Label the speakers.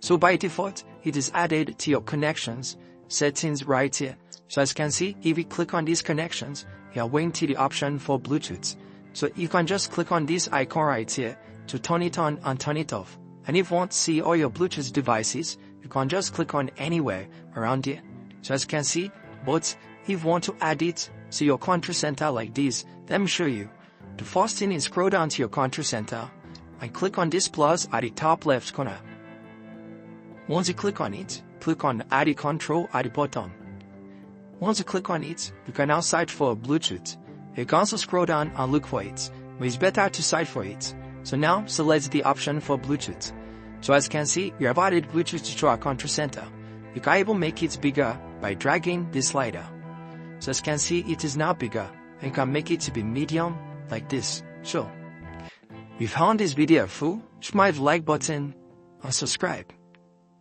Speaker 1: So by default, it is added to your connections settings right here. So as you can see, if you click on these connections, you are going to the option for Bluetooth. So you can just click on this icon right here to turn it on and turn it off. And if you want to see all your Bluetooth devices, you can just click on anywhere around here. So as you can see, but if you want to add it to your control center like this, let me show you. The first thing is scroll down to your control center and click on this plus at the top left corner. Once you click on it, click on Add a control at the bottom. Once you click on it, you can now search for Bluetooth. You can also scroll down and look for it, but it's better to search for it. So now select the option for Bluetooth. So as you can see, you have added Bluetooth to our control center. You can even make it bigger by dragging this slider. So as you can see, it is now bigger, and you can make it to be medium like this. So, if you found this video helpful, smash the like button and subscribe.